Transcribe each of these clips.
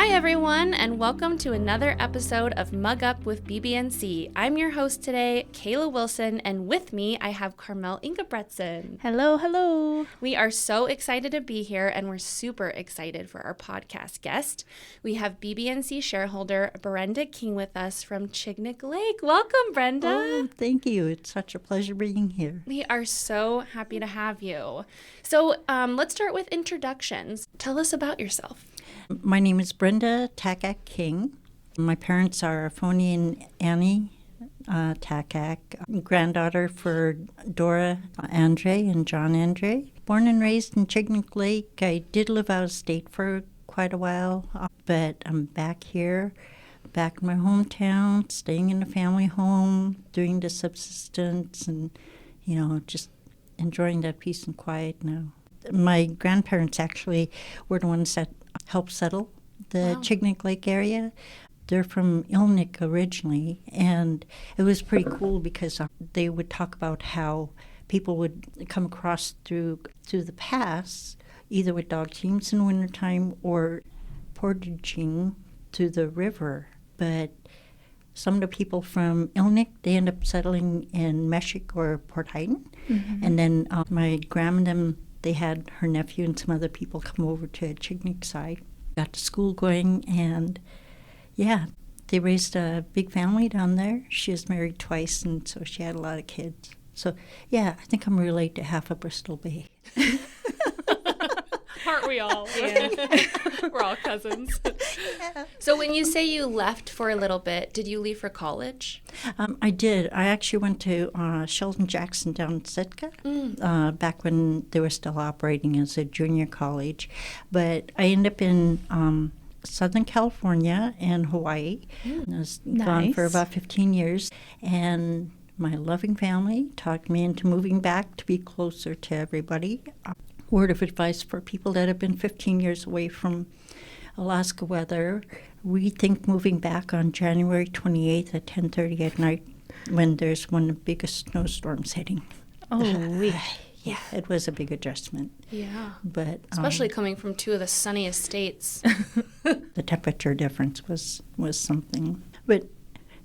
Hi everyone, and welcome to another episode of Mug Up with BBNC. I'm your host today, Kayla Wilson, and with me I have Carmel Ingebretson. Hello, hello. We are so excited to be here, and we're super excited for our podcast guest. We have BBNC shareholder Brenda King with us from Chignik Lake. Welcome, Brenda. Oh, thank you. It's such a pleasure being here. We are so happy to have you. So let's start with introductions. Tell us about yourself. My name is Brenda King. My parents are Phony and Annie Takak, granddaughter for Dora Andre and John Andre. Born and raised in Chignik Lake. I did live out of state for quite a while, but I'm back here, back in my hometown, staying in the family home, doing the subsistence, and, just enjoying that peace and quiet now. My grandparents actually were the ones that helped settle the Chignik Lake area. They're from Chignik originally, and it was pretty cool because they would talk about how people would come across through the pass, either with dog teams in the wintertime or portaging to the river. But some of the people from Chignik, they end up settling in Meshik or Port Haydn. Mm-hmm. And then my grandma and them, they had her nephew and some other people come over to Chignik side. Got to school going, and they raised a big family down there. She was married twice, and so she had a lot of kids. So, I think I'm related to half of Bristol Bay. Aren't we all? Yeah. We're all cousins. Yeah. So when you say you left for a little bit, did you leave for college? I did. I actually went to Sheldon Jackson down in Sitka back when they were still operating as a junior college. But I ended up in Southern California and Hawaii. I was gone for about 15 years. And my loving family talked me into moving back to be closer to everybody. Word of advice for people that have been 15 years away from Alaska weather: rethink moving back on January 28th at 10:30 at night when there's one of the biggest snowstorms hitting. Yeah, it was a big adjustment. Yeah. But especially coming from two of the sunniest states. The temperature difference was something. But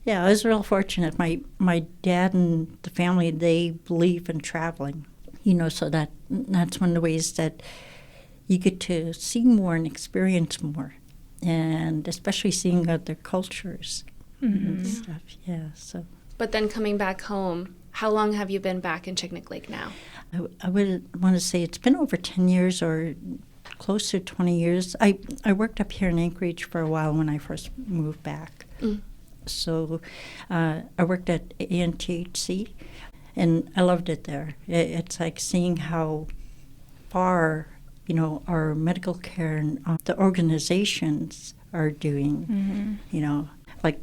I was real fortunate. My dad and the family, they believe in traveling. So that's one of the ways that you get to see more and experience more, and especially seeing other cultures and stuff. Yeah. So. But then coming back home, how long have you been back in Chignik Lake now? I would want to say it's been over 10 years or close to 20 years. I worked up here in Anchorage for a while when I first moved back. So I worked at ANTHC. And I loved it there. It's like seeing how far, our medical care and the organizations are doing. Like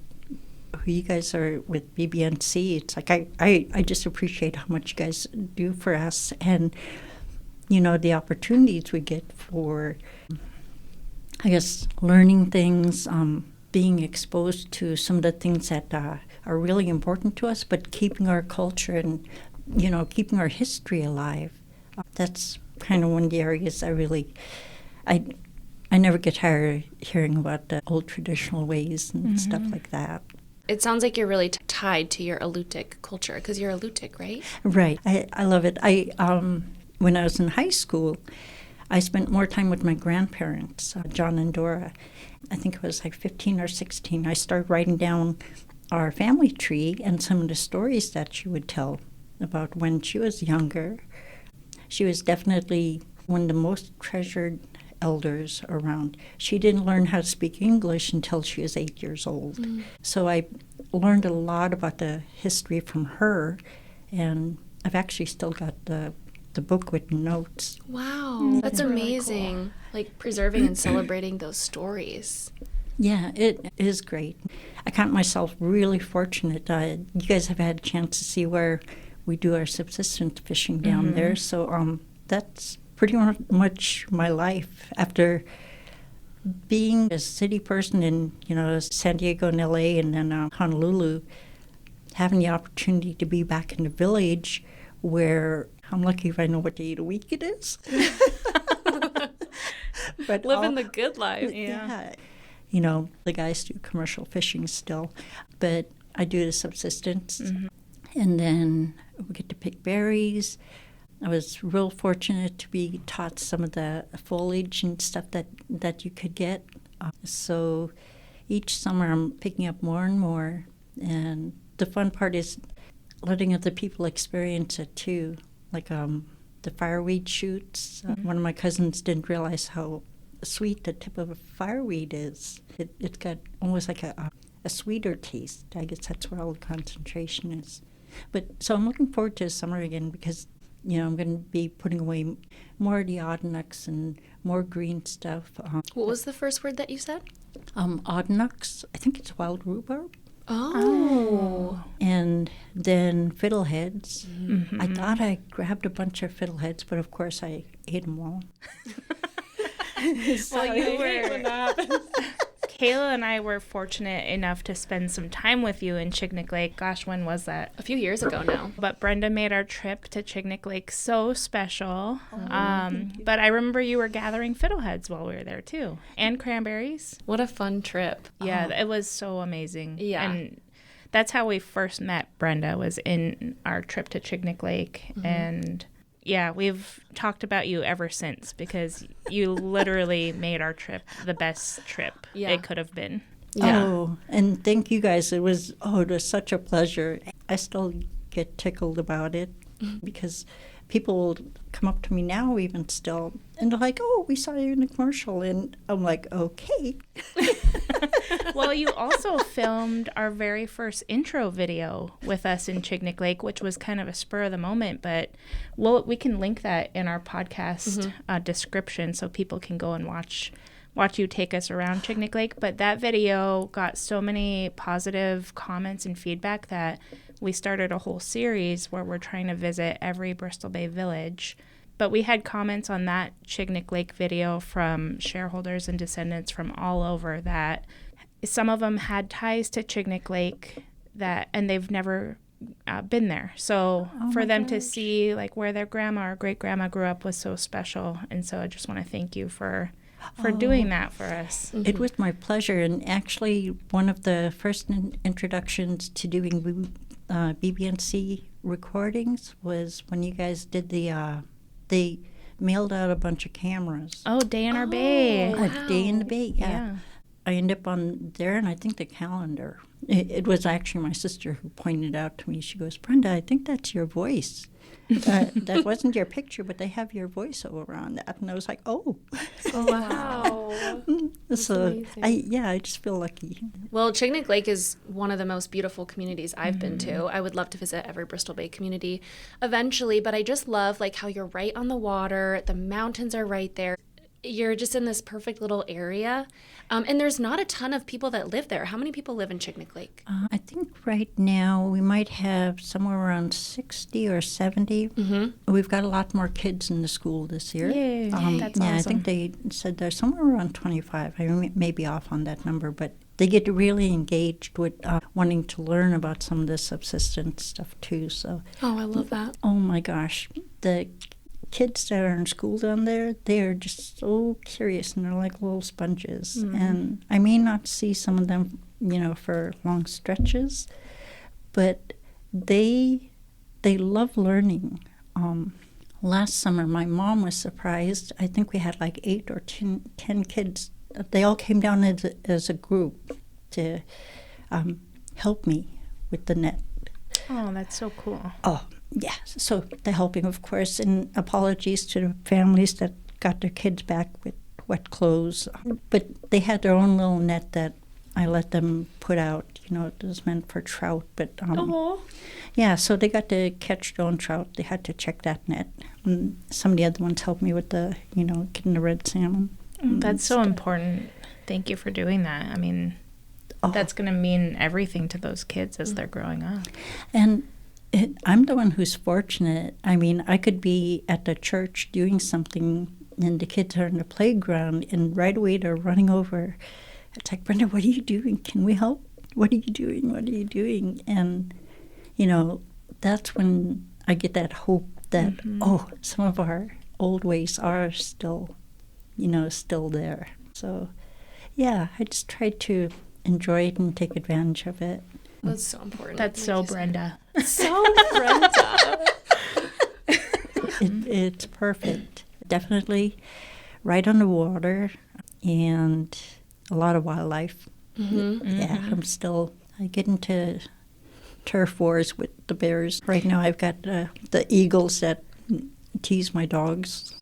who you guys are with BBNC. It's like I just appreciate how much you guys do for us, and the opportunities we get for, I guess, learning things, being exposed to some of the things that are really important to us, but keeping our culture and, keeping our history alive. That's kind of one of the areas I never get tired of hearing about the old traditional ways and stuff like that. It sounds like you're really tied to your Alutiiq culture, because you're Alutiiq, right? Right. I love it. When I was in high school, I spent more time with my grandparents, John and Dora. I think it was like 15 or 16. I started writing down our family tree and some of the stories that she would tell about when she was younger. She was definitely one of the most treasured elders around. She didn't learn how to speak English until she was 8 years old. So I learned a lot about the history from her, and I've actually still got the book with notes. Wow, that's amazing. Really cool. Like preserving and celebrating those stories. Yeah, it is great. I count myself really fortunate. You guys have had a chance to see where we do our subsistence fishing down there. So that's pretty much my life. After being a city person in, San Diego and LA and then Honolulu, having the opportunity to be back in the village where I'm lucky if I know what day of the week it is. But living the good life. Yeah. the guys do commercial fishing still, but I do the subsistence. And then we get to pick berries. I was real fortunate to be taught some of the foliage and stuff that you could get. So each summer I'm picking up more and more. And the fun part is letting other people experience it too. Like the fireweed shoots. One of my cousins didn't realize how sweet the tip of a fireweed is. It's got almost like a sweeter taste. I guess that's where all the concentration is. But so I'm looking forward to summer again because I'm going to be putting away more of the odnucks and more green stuff. What was the first word that you said? Odnucks. I think it's wild rhubarb. Oh. And then fiddleheads. I thought I grabbed a bunch of fiddleheads, but of course I ate them all. Kayla and I were fortunate enough to spend some time with you in Chignik Lake. Gosh, when was that? A few years ago now. But Brenda made our trip to Chignik Lake so special. But I remember you were gathering fiddleheads while we were there too, and cranberries. What a fun trip. Yeah, it was so amazing. Yeah. And that's how we first met Brenda, was in our trip to Chignik Lake. And yeah, we've talked about you ever since because you literally made our trip the best trip it could have been. Yeah. Oh, and thank you guys. It was such a pleasure. I still get tickled about it because people will come up to me now even still and they're like, "Oh, we saw you in the commercial." And I'm like, "Okay." Well, you also filmed our very first intro video with us in Chignik Lake, which was kind of a spur of the moment, but we can link that in our podcast description so people can go and watch you take us around Chignik Lake. But that video got so many positive comments and feedback that we started a whole series where we're trying to visit every Bristol Bay village. But we had comments on that Chignik Lake video from shareholders and descendants from all over that some of them had ties to Chignik Lake and they've never been there. So for them to see like where their grandma or great grandma grew up was so special. And so I just want to thank you for doing that for us. It was my pleasure. And actually one of the first introductions to doing BBNC recordings was when you guys did they mailed out a bunch of cameras. Oh, Day in Our Bay. Wow. Day in the Bay, yeah. I ended up on there, and I think the calendar. It was actually my sister who pointed out to me. She goes, "Brenda, I think that's your voice. That wasn't your picture, but they have your voiceover on that." And I was like, "Oh, wow." So I just feel lucky. Well, Chignik Lake is one of the most beautiful communities I've been to. I would love to visit every Bristol Bay community eventually, but I just love like how you're right on the water. The mountains are right there. You're just in this perfect little area. And there's not a ton of people that live there. How many people live in Chignik Lake? I think right now we might have somewhere around 60 or 70. We've got a lot more kids in the school this year. Yay. That's awesome. I think they said they're somewhere around 25. I may be off on that number, but they get really engaged with wanting to learn about some of the subsistence stuff too. So, I love that. Oh my gosh, the kids that are in school down there, they are just so curious and they're like little sponges. And I may not see some of them, for long stretches, but they love learning. Last summer, my mom was surprised. I think we had like 8 or 10 kids. They all came down as a group to help me with the net. Oh, that's so cool. Oh, yeah. So the helping, of course, and apologies to the families that got their kids back with wet clothes. But they had their own little net that I let them put out. It was meant for trout. But yeah, so they got to catch their own trout. They had to check that net. And some of the other ones helped me with the, getting the red salmon. That's so important. Thank you for doing that. I mean, that's going to mean everything to those kids as they're growing up. And I'm the one who's fortunate. I mean, I could be at the church doing something and the kids are in the playground and right away they're running over. It's like, "Brenda, what are you doing? Can we help? What are you doing? What are you doing?" And, that's when I get that hope that, some of our old ways are still, still there. So, yeah, I just try to enjoy it and take advantage of it. That's so important. That's so Brenda. So Brenda. It's perfect. Definitely right on the water and a lot of wildlife. Yeah, I get into turf wars with the bears. Right now I've got the eagles that tease my dogs.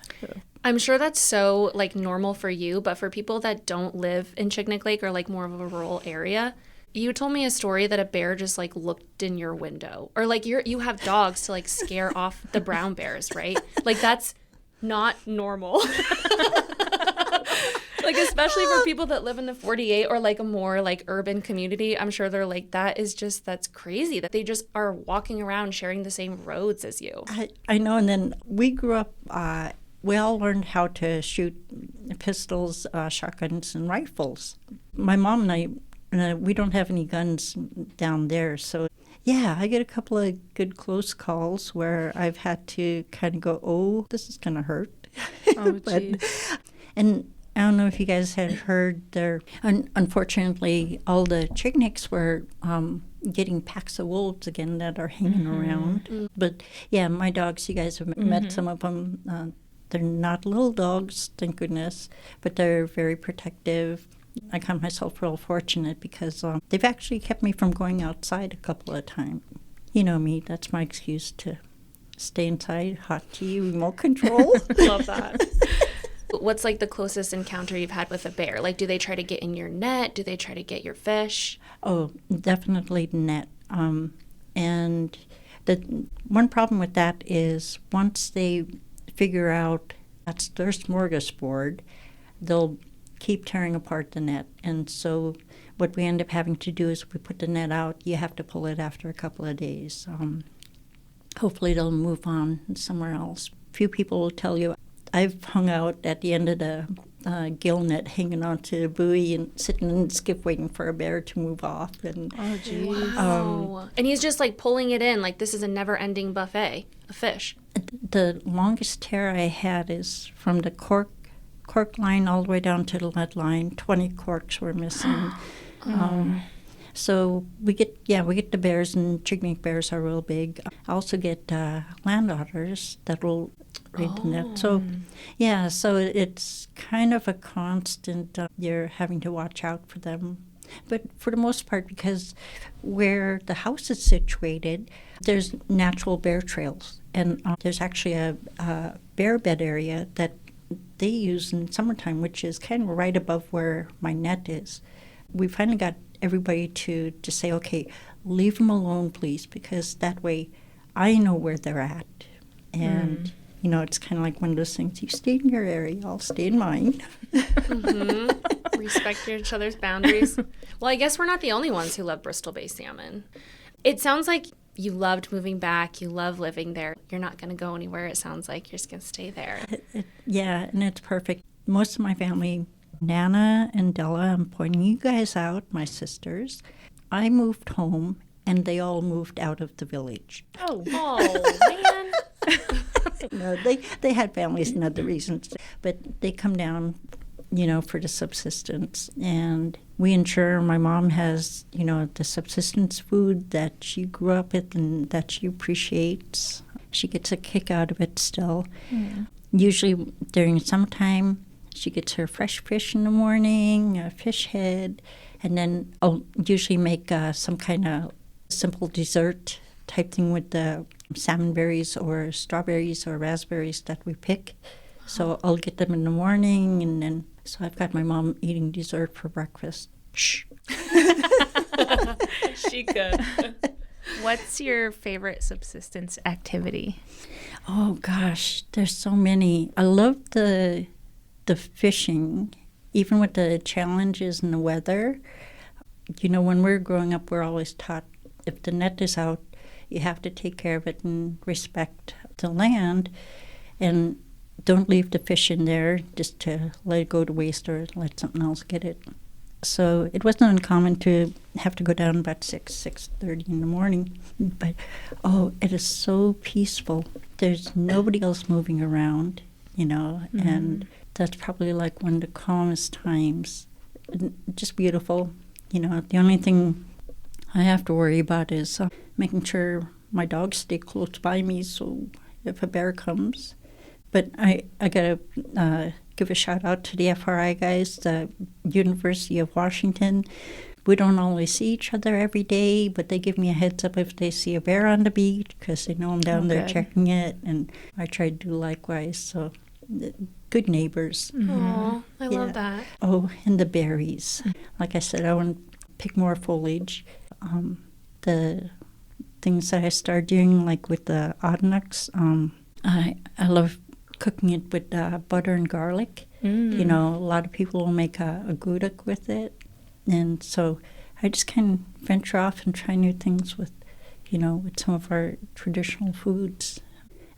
I'm sure that's so like normal for you, but for people that don't live in Chignik Lake or like more of a rural area, you told me a story that a bear just like looked in your window, or like you have dogs to like scare off the brown bears, right? Like that's not normal. Like especially for people that live in the 48 or like a more like urban community, I'm sure they're like, that's crazy that they just are walking around sharing the same roads as you. I know, and then we grew up, we all learned how to shoot pistols, shotguns, and rifles. My mom and I, we don't have any guns down there, so yeah, I get a couple of good close calls where I've had to kind of go, oh, this is going to hurt. Oh, geez. And I don't know if you guys had heard unfortunately, all the Chigniks were getting packs of wolves again that are hanging around. But yeah, my dogs, you guys have met some of them. They're not little dogs, thank goodness, but they're very protective. I count myself real fortunate because they've actually kept me from going outside a couple of times. You know me, that's my excuse to stay inside, hot tea, remote control. Love that. What's like the closest encounter you've had with a bear? Like, do they try to get in your net? Do they try to get your fish? Oh, definitely net. And the one problem with that is once they figure out that's their smorgasbord, they'll keep tearing apart the net. And so what we end up having to do is we put the net out, you have to pull it after a couple of days. Hopefully they'll move on somewhere else. Few people will tell you, I've hung out at the end of the gill net hanging onto a buoy and sitting in the skiff waiting for a bear to move off. And, Oh, geez. Wow. And he's just like pulling it in like this is a never-ending buffet of fish. the longest tear I had is from the cork line all the way down to the lead line. 20 corks were missing. So we get the bears, and Chignik bears are real big. I also get land otters that will raid the net. So so it's kind of a constant. You're having to watch out for them. But for the most part, because where the house is situated, there's natural bear trails. And there's actually a bear bed area that they use in summertime, which is kind of right above where my net is. We finally got everybody to say, okay, leave them alone, please, because that way I know where they're at. And, you know, it's kind of like one of those things, you stay in your area, I'll stay in mine. Respect each other's boundaries. Well, I guess we're not the only ones who love Bristol Bay salmon. It sounds like you loved moving back. You love living there. You're not going to go anywhere. It sounds like you're just going to stay there. Yeah, and it's perfect. Most of my family, Nana and Della, I'm pointing you guys out, my sisters. I moved home, and they all moved out of the village. Oh man. No, they had families and other reasons, but they come down, you know, for the subsistence. And we ensure my mom has, you know, the subsistence food that she grew up with and that she appreciates. She gets a kick out of it still. Yeah. Usually during summertime, she gets her fresh fish in the morning, a fish head, and then I'll usually make some kind of simple dessert type thing with the salmon berries or strawberries or raspberries that we pick. So I'll get them in the morning, and then so I've got my mom eating dessert for breakfast. Shh. She could. What's your favorite subsistence activity? Oh gosh, there's so many. I love the fishing, even with the challenges and the weather. You know, when we're growing up, we're always taught if the net is out, you have to take care of it and respect the land, and don't leave the fish in there just to let it go to waste or let something else get it. So it wasn't uncommon to have to go down about 6:30 in the morning. But, it is so peaceful. There's nobody else moving around, you know, and that's probably like one of the calmest times. just beautiful. The only thing I have to worry about is making sure my dogs stay close by me, so if a bear comes. But I got to give a shout out to the FRI guys, the University of Washington. We don't always see each other every day, but they give me a heads up if they see a bear on the beach because they know I'm down there checking it, and I try to do likewise. So good neighbors. Oh, I love that. Oh, and the berries. Like I said, I want to pick more foliage. The things that I started doing, like with the oddnuts, I love cooking it with butter and garlic. A lot of people will make a guduk with it. And so I just kind of venture off and try new things with some of our traditional foods.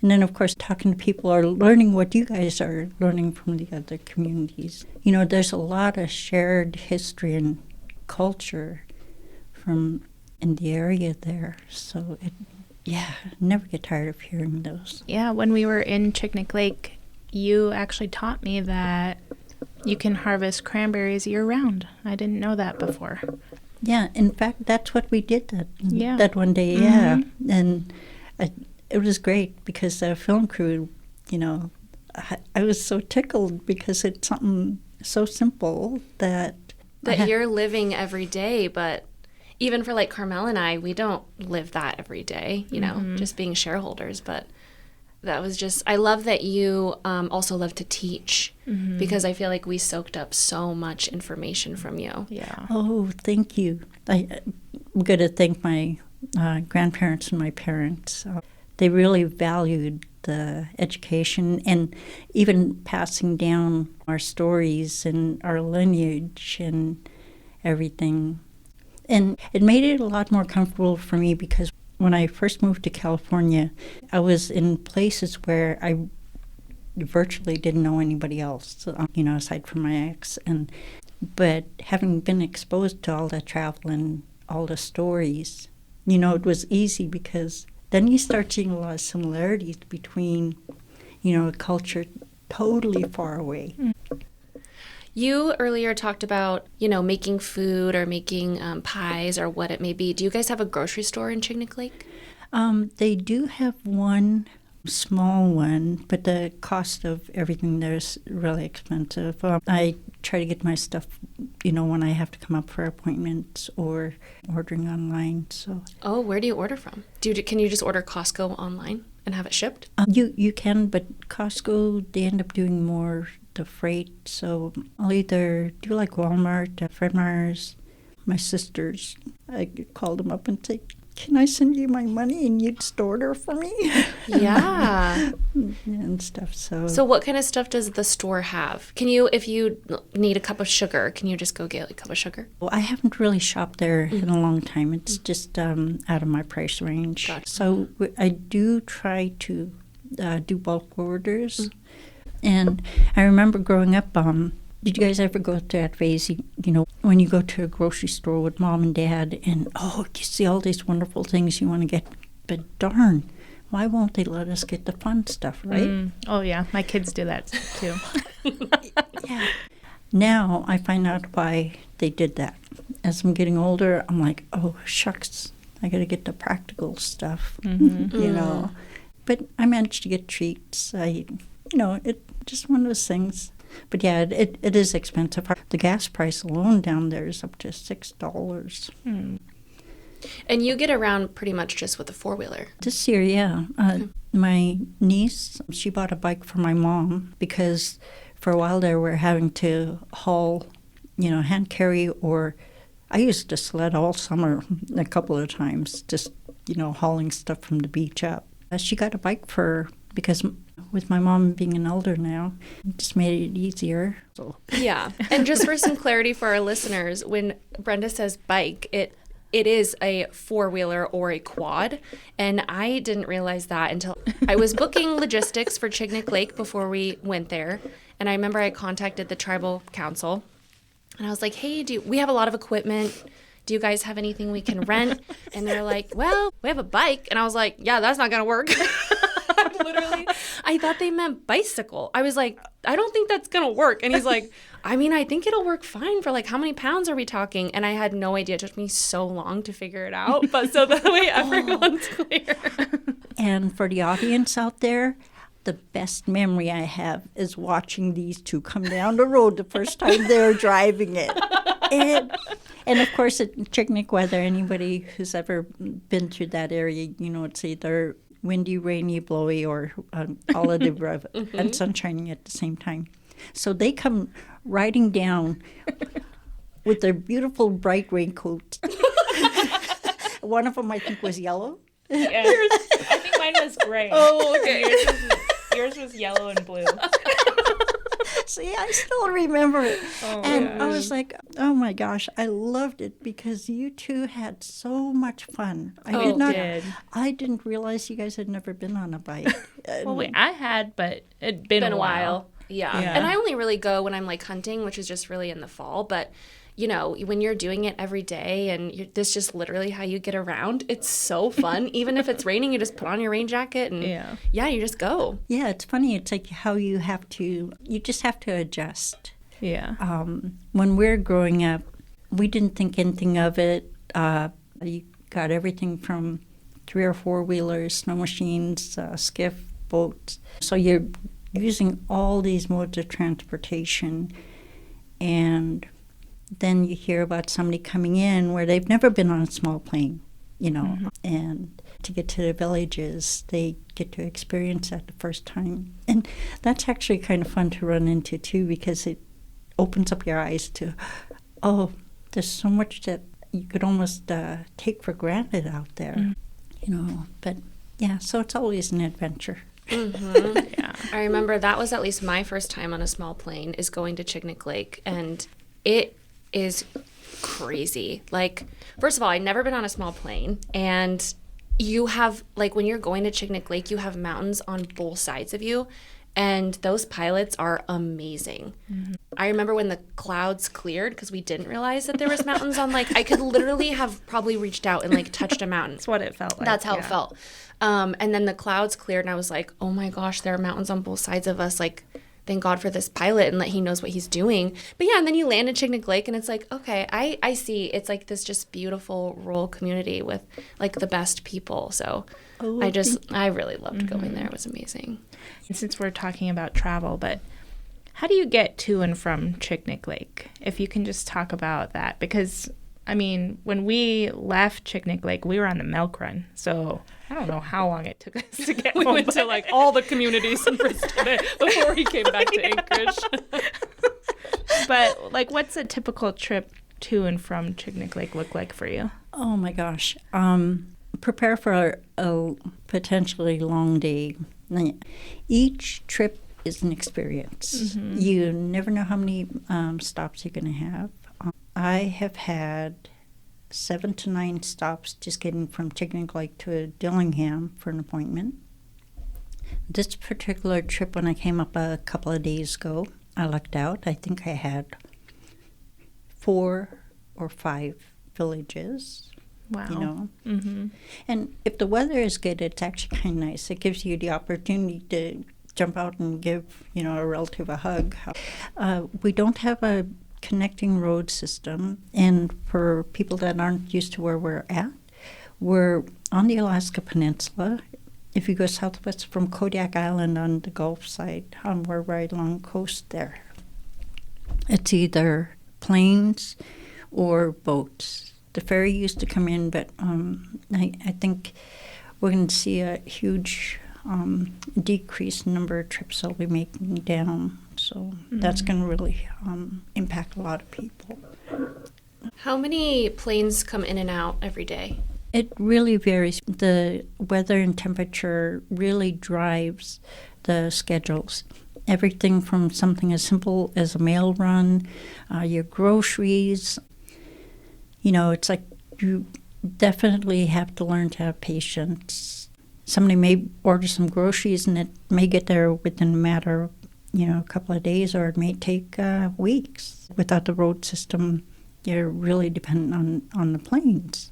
And then, of course, talking to people or learning what you guys are learning from the other communities. There's a lot of shared history and culture in the area there. So, never get tired of hearing those. Yeah, when we were in Chignik Lake, you actually taught me that you can harvest cranberries year-round. I didn't know that before. Yeah, in fact, that's what we did that one day, yeah. And it was great because the film crew, I was so tickled because it's something so simple that you're living every day, but even for like Carmel and I, we don't live that every day, just being shareholders. But that was just, I love that you also love to teach because I feel like we soaked up so much information from you. Yeah. Oh, thank you. I'm going to thank my grandparents and my parents. They really valued the education and even passing down our stories and our lineage and everything. And it made it a lot more comfortable for me because when I first moved to California, I was in places where I virtually didn't know anybody else, aside from my ex. But having been exposed to all that travel and all the stories, it was easy because then you start seeing a lot of similarities between, a culture totally far away. You earlier talked about, making food or making pies or what it may be. Do you guys have a grocery store in Chignik Lake? They do have one small one, but the cost of everything there is really expensive. I try to get my stuff, when I have to come up for appointments or ordering online. So. Oh, where do you order from? Can you just order Costco online and have it shipped? You can, but Costco, they end up doing more the freight. So I'll either do like Walmart, Fred Meyer's, my sisters. I call them up and say, can I send you my money and you'd just order for me? Yeah. And stuff. So what kind of stuff does the store have? Can you, if you need a cup of sugar, can you just go get a cup of sugar? Well, I haven't really shopped there in a long time. It's just out of my price range. Gotcha. So I do try to do bulk orders. And I remember growing up, did you guys ever go to that phase, when you go to a grocery store with mom and dad and, you see all these wonderful things you want to get, but darn, why won't they let us get the fun stuff, right? Oh, yeah. My kids do that, too. Yeah. Now I find out why they did that. As I'm getting older, I'm like, oh, shucks, I got to get the practical stuff, But I managed to get treats. It's just one of those things. But yeah, it is expensive. The gas price alone down there is up to $6. And you get around pretty much just with a four-wheeler. This year, yeah. My niece, she bought a bike for my mom because for a while there we're having to haul, hand carry, or I used to sled all summer a couple of times, just, hauling stuff from the beach up. She got a bike because with my mom being an elder now, it just made it easier. So. Yeah. And just for some clarity for our listeners, when Brenda says bike, it is a four-wheeler or a quad. And I didn't realize that until I was booking logistics for Chignik Lake before we went there. And I remember I contacted the tribal council. And I was like, hey, we have a lot of equipment. Do you guys have anything we can rent? And they're like, well, we have a bike. And I was like, yeah, that's not going to work. I thought they meant bicycle. I was like, I don't think that's going to work. And he's like, I mean, I think it'll work fine for like, how many pounds are we talking? And I had no idea. It took me so long to figure it out. But so that way everyone's clear. And for the audience out there, the best memory I have is watching these two come down the road the first time they were driving it. And of course, at Chignik weather, anybody who's ever been through that area, you know, it's either windy, rainy, blowy, or all of the above, and sun shining at the same time. So they come riding down with their beautiful bright raincoats. One of them, I think, was yellow. Yeah. I think mine was gray. Oh, okay. Yours was yellow and blue. See, I still remember it. Oh, and I was like, oh my gosh, I loved it because you two had so much fun. I didn't realize you guys had never been on a bike. Well, I had, but it'd been a while. Yeah. And I only really go when I'm like hunting, which is just really in the fall. But, you know, when you're doing it every day and this is just literally how you get around, it's so fun. Even if it's raining, you just put on your rain jacket and you just go. Yeah, it's funny. It's like how you just have to adjust. Yeah. When we're growing up, we didn't think anything of it. You got everything from 3 or 4 wheelers, snow machines, skiff, boats. So you're using all these modes of transportation, and then you hear about somebody coming in where they've never been on a small plane, you know, and to get to the villages, they get to experience that the first time. And that's actually kind of fun to run into, too, because it opens up your eyes to, oh, there's so much that you could almost take for granted out there, you know. But, yeah, so it's always an adventure. Yeah. I remember that was at least my first time on a small plane is going to Chignik Lake, and it is crazy. Like, first of all, I'd never been on a small plane, and you have, like, when you're going to Chignik Lake, you have mountains on both sides of you, and those pilots are amazing. I remember when the clouds cleared, because we didn't realize that there was mountains on, like, I could literally have probably reached out and, like, touched a mountain. That's what it felt like. That's how it felt. And then the clouds cleared, and I was like, oh my gosh, there are mountains on both sides of us. Like, thank God for this pilot and that he knows what he's doing. But yeah, and then you land in Chignik Lake, and it's like, okay, I see. It's like this just beautiful rural community with like the best people. So I really loved going there. It was amazing. And since we're talking about travel, but how do you get to and from Chignik Lake? If you can just talk about that, because I mean, when we left Chignik Lake, we were on the milk run, so I don't know how long it took us to get home. We went to like all the communities in Bristol before we came back to Anchorage. But like, what's a typical trip to and from Chignik Lake look like for you? Oh my gosh. Prepare for a potentially long day. Each trip is an experience. You never know how many stops you're going to have. I have had 7 to 9 stops just getting from Chignik Lake to Dillingham for an appointment. This particular trip, when I came up a couple of days ago, I lucked out. I think I had 4 or 5 villages. Wow. You know? And if the weather is good, it's actually kind of nice. It gives you the opportunity to jump out and give, you know, a relative a hug. We don't have a connecting road system, and for people that aren't used to where we're at, we're on the Alaska Peninsula. If you go southwest from Kodiak Island on the Gulf side, we're right along the coast there. It's either planes or boats. The ferry used to come in, but I think we're going to see a huge decreased number of trips I'll be making down. So that's going to really impact a lot of people. How many planes come in and out every day? It really varies. The weather and temperature really drives the schedules. Everything from something as simple as a mail run, your groceries. You know, it's like you definitely have to learn to have patience. Somebody may order some groceries and it may get there within a matter of, you know, a couple of days, or it may take weeks. Without the road system, you're really dependent on the planes.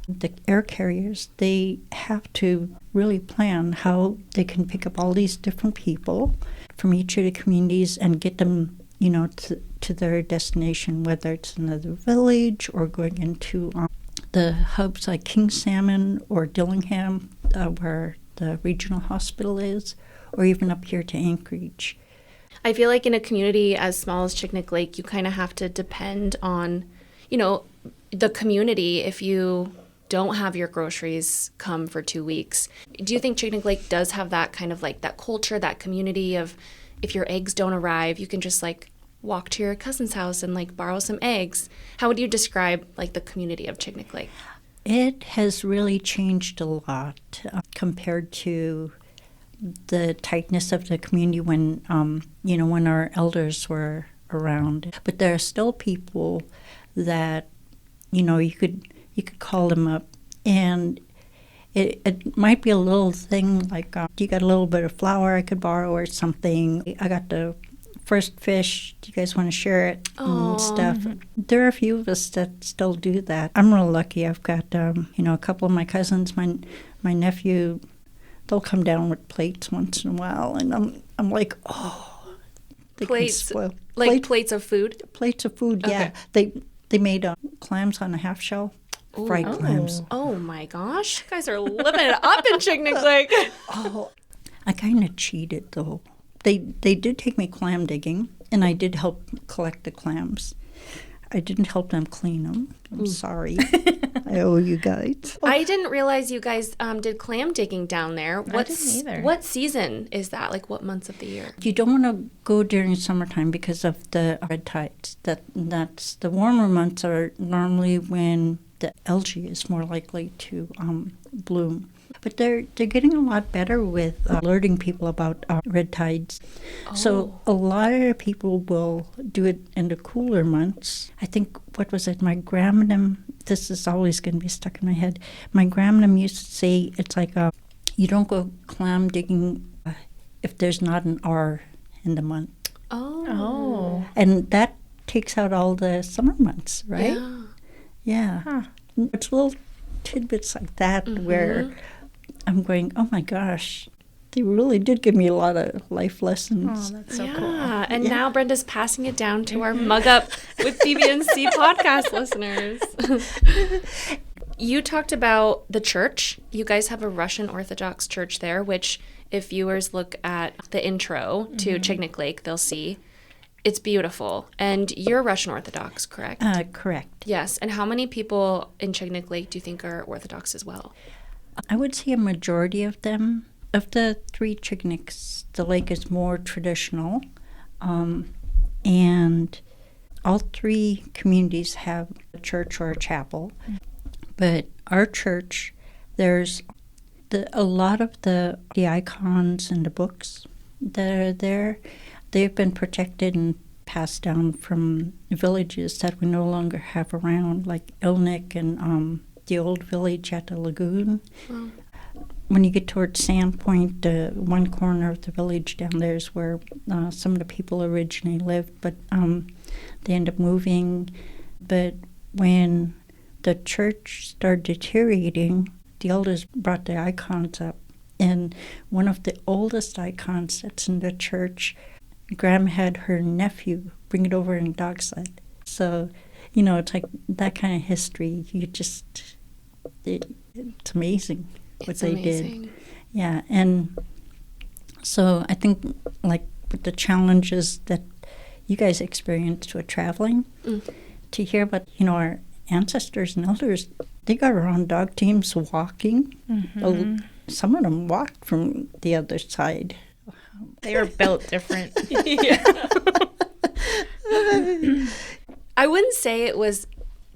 The air carriers, they have to really plan how they can pick up all these different people from each of the communities and get them, to their destination, whether it's another village or going into the hubs like King Salmon or Dillingham, where the regional hospital is, or even up here to Anchorage. I feel like in a community as small as Chignik Lake, you kind of have to depend on, the community if you don't have your groceries come for 2 weeks. Do you think Chignik Lake does have that kind of like that culture, that community of if your eggs don't arrive, you can just like walk to your cousin's house and like borrow some eggs? How would you describe like the community of Chignik Lake? It has really changed a lot compared to the tightness of the community when, when our elders were around. But there are still people that, you could call them up, and it might be a little thing like, do you got a little bit of flour I could borrow or something? I got the first fish. Do you guys want to share it? And stuff. There are a few of us that still do that. I'm real lucky. I've got, a couple of my cousins, my nephew. They'll come down with plates once in a while, and I'm like, they plates, can spoil. Plates of food. Plates of food, yeah. Okay. They made clams on a half shell, fried clams. Oh my gosh, you guys are living it up in Chignik Lake. I kind of cheated though. They did take me clam digging, and I did help collect the clams. I didn't help them clean them. I'm sorry. I owe you guys. I didn't realize you guys did clam digging down there. I didn't either. What season is that? Like what months of the year? You don't want to go during summertime because of the red tides. That's the warmer months are normally when the algae is more likely to bloom. But they're getting a lot better with alerting people about red tides. So a lot of people will do it in the cooler months. I think, what was it, my grandma, this is always going to be stuck in my head. My grandma used to say it's like you don't go clam digging if there's not an R in the month. Oh. And that takes out all the summer months, right? Yeah. Huh. It's little tidbits like that where I'm going, oh my gosh, they really did give me a lot of life lessons. Oh, that's so cool. And now Brenda's passing it down to our Mug Up with BB&C podcast listeners. You talked about the church. You guys have a Russian Orthodox church there, which if viewers look at the intro to Chignik Lake, they'll see it's beautiful. And you're Russian Orthodox, correct? Correct. Yes. And how many people in Chignik Lake do you think are Orthodox as well? I would say a majority of them. Of the 3 Chigniks, the lake is more traditional. And all 3 communities have a church or a chapel. But our church, there's a lot of the icons and the books that are there. They've been protected and passed down from villages that we no longer have around, like Ilnik and the old village at the lagoon. Wow. When you get towards Sandpoint, one corner of the village down there is where some of the people originally lived, but they end up moving. But when the church started deteriorating, the elders brought the icons up. And one of the oldest icons that's in the church, Graham had her nephew bring it over in a dog sled. So, it's like that kind of history. It's amazing what they did. Yeah, and so I think, like, with the challenges that you guys experienced with traveling, to hear about, our ancestors and elders, they got around dog teams walking. Some of them walked from the other side. They were built different. I wouldn't say it was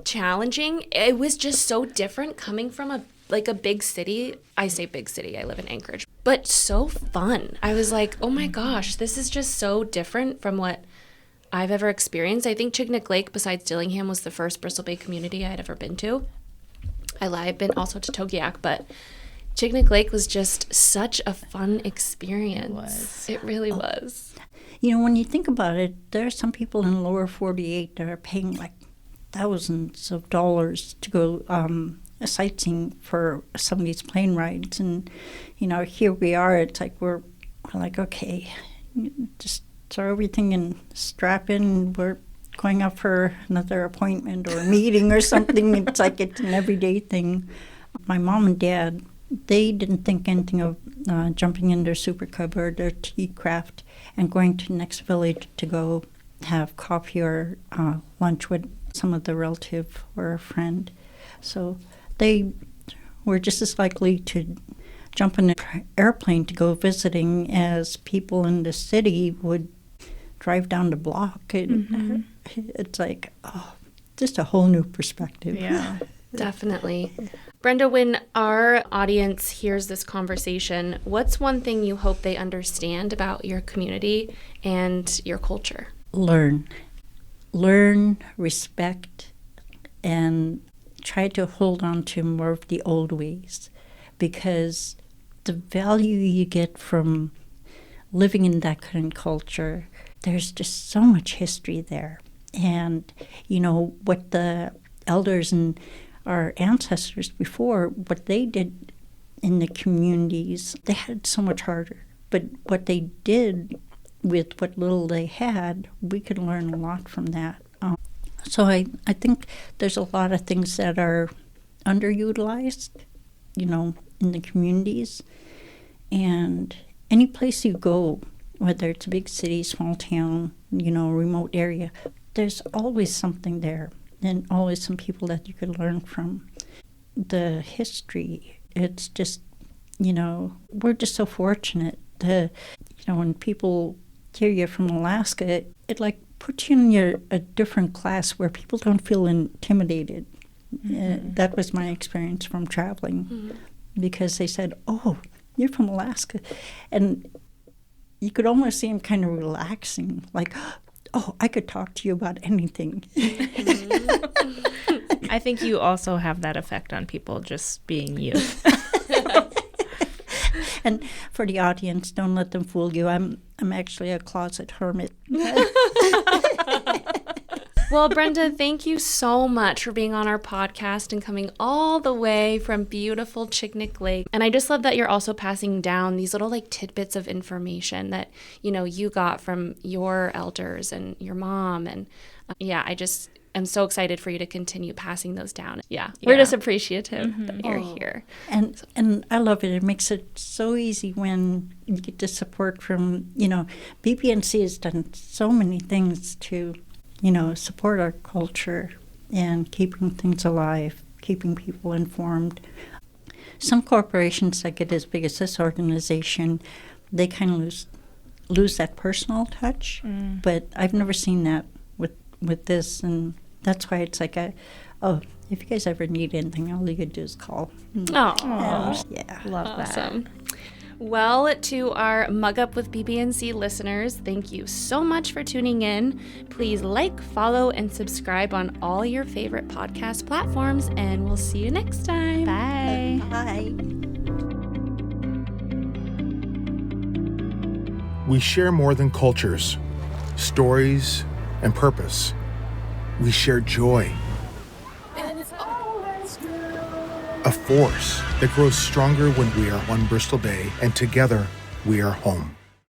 challenging. It was just so different coming from a big city. I say big city. I live in Anchorage. But so fun. I was like, oh my gosh, this is just so different from what I've ever experienced. I think Chignik Lake, besides Dillingham, was the first Bristol Bay community I had ever been to. I lie, I've been also to Togiak, but Chignik Lake was just such a fun experience. It really was. When you think about it, there are some people in the lower 48 that are paying like thousands of dollars to go sightseeing for some of these plane rides. And, here we are. It's like we're like, okay, just throw everything and strap in. We're going up for another appointment or a meeting or something. It's like it's an everyday thing. My mom and dad, they didn't think anything of jumping in their Super Cub or their tea craft and going to the next village to go have coffee or lunch with some of the relative or a friend. So they were just as likely to jump in an airplane to go visiting as people in the city would drive down the block. It's like, just a whole new perspective. Yeah, definitely. Brenda, when our audience hears this conversation, what's one thing you hope they understand about your community and your culture? Learn, respect, and try to hold on to more of the old ways, because the value you get from living in that kind of culture, there's just so much history there. And, what the elders and our ancestors before, what they did in the communities, they had so much harder. But what they did with what little they had, we could learn a lot from that. So I think there's a lot of things that are underutilized, in the communities. And any place you go, whether it's a big city, small town, remote area, there's always something there and always some people that you could learn from. The history, it's just, we're just so fortunate to, when people hear you're from Alaska, it like puts you in a different class where people don't feel intimidated. That was my experience from traveling, because they said, "Oh, you're from Alaska," and you could almost see them kind of relaxing, like, "Oh, I could talk to you about anything." I think you also have that effect on people just being you. And for the audience, don't let them fool you. I'm actually a closet hermit. Well, Brenda, thank you so much for being on our podcast and coming all the way from beautiful Chignik Lake. And I just love that you're also passing down these little tidbits of information that, you got from your elders and your mom. And I just am so excited for you to continue passing those down. We're just appreciative that you're here. And I love it. It makes it so easy when you get the support from, BPNC has done so many things to, support our culture and keeping things alive, keeping people informed. Some corporations that get as big as this organization, they kind of lose that personal touch, but I've never seen that with this, and that's why it's like, if you guys ever need anything, all you could do is call. Oh, yeah. Love awesome. that. Well, to our Mug Up with BBNC listeners, thank you so much for tuning in. Please follow, and subscribe on all your favorite podcast platforms, and we'll see you next time. Bye. Bye. We share more than cultures, stories, and purpose. We share joy. A force that grows stronger when we are one Bristol Bay, and together we are home.